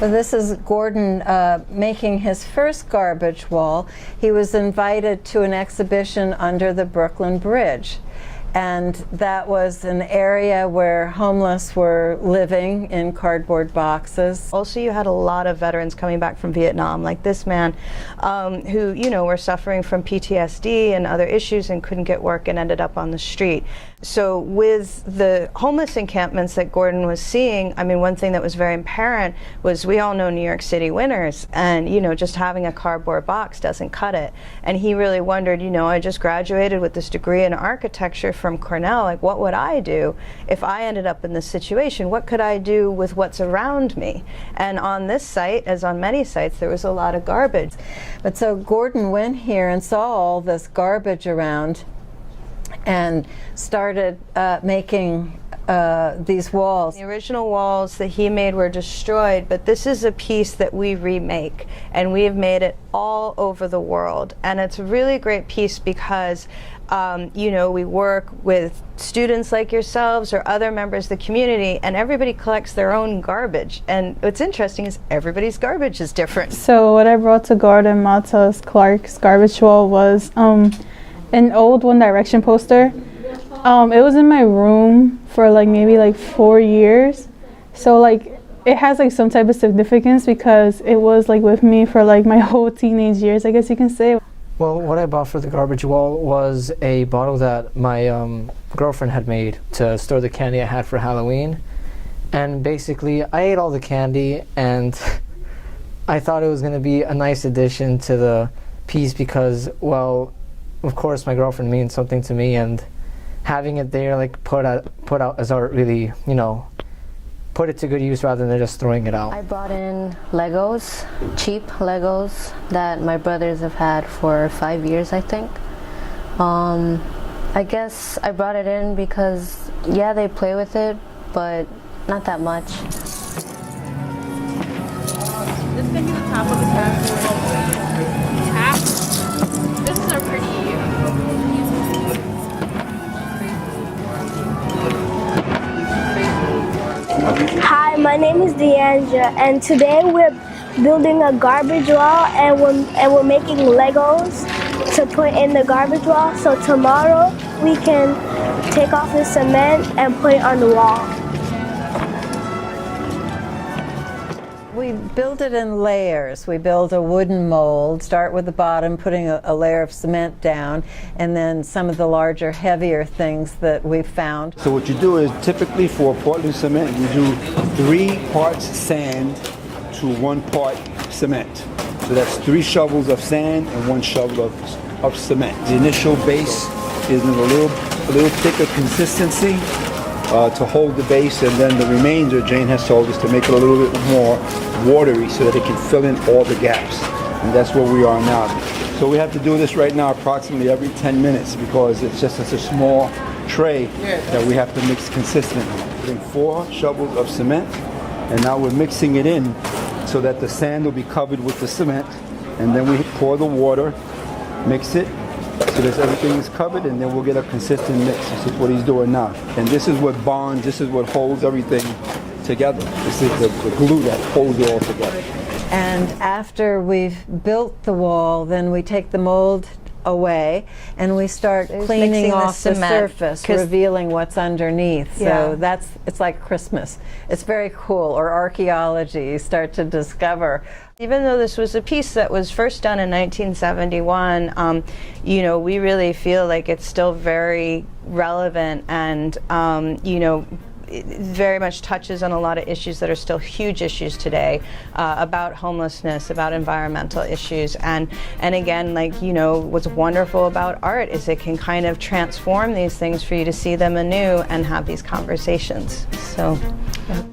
Well, this is Gordon making his first garbage wall. He was invited to an exhibition under the Brooklyn Bridge. And that was an area where homeless were living in cardboard boxes. Also, you had a lot of veterans coming back from Vietnam, like this man, who, you know, were suffering from PTSD and other issues and couldn't get work and ended up on the street. So with the homeless encampments that Gordon was seeing, I mean, one thing that was very apparent was we all know New York City winters, and, you know, just having a cardboard box doesn't cut it. And he really wondered, you know, I just graduated with this degree in architecture from Cornell, like what would I do if I ended up in this situation? What could I do with what's around me? And on this site, as on many sites, there was a lot of garbage. But so Gordon went here and saw all this garbage around and started making these walls. The original walls that he made were destroyed, but this is a piece that we remake, and we have made it all over the world. And it's a really great piece because you know, we work with students like yourselves or other members of the community, and everybody collects their own garbage. And what's interesting is everybody's garbage is different. So what I brought to Gordon Matta-Clark's garbage wall was an old One Direction poster. It was in my room for like maybe like 4 years. So like it has like some type of significance because it was like with me for like my whole teenage years, I guess you can say. Well, what I bought for the garbage wall was a bottle that my girlfriend had made to store the candy I had for Halloween. And basically, I ate all the candy, and I thought it was going to be a nice addition to the piece because, well, of course my girlfriend means something to me, and having it there, like, put out as art really, you know, put it to good use rather than just throwing it out. I brought in Legos, cheap Legos that my brothers have had for 5 years, I think. I guess I brought it in because, yeah, they play with it, but not that much. This can be the top of the tap. This is a pretty Hi, my name is Deandra, and today we're building a garbage wall, and we're making Legos to put in the garbage wall. So tomorrow we can take off the cement and put it on the wall. We build it in layers. We build a wooden mold, start with the bottom, putting a layer of cement down, and then some of the larger, heavier things that we've found. So what you do is, typically for Portland cement, you do 3 parts sand to 1 part cement. So that's 3 shovels of sand and 1 shovel of cement. The initial base is in a little thicker consistency to hold the base, and then the remainder, Jane has told us, to make it a little bit more watery so that it can fill in all the gaps. And that's where we are now. So we have to do this right now approximately every 10 minutes because it's just such a small tray that we have to mix consistently. Putting 4 shovels of cement, and now we're mixing it in so that the sand will be covered with the cement, and then we pour the water, mix it, so that everything is covered, and then we'll get a consistent mix. This is what he's doing now. And this is what bonds, this is what holds everything together. This is the glue that holds it all together. And after we've built the wall, then we take the mold away and we start cleaning off the surface, revealing what's underneath. So it's like Christmas. It's very cool, or archaeology. You start to discover. Even though this was a piece that was first done in 1971, you know, we really feel like it's still very relevant, and you know, it very much touches on a lot of issues that are still huge issues today, about homelessness, about environmental issues, and again, like, you know, what's wonderful about art is it can kind of transform these things for you to see them anew and have these conversations. So. Yeah.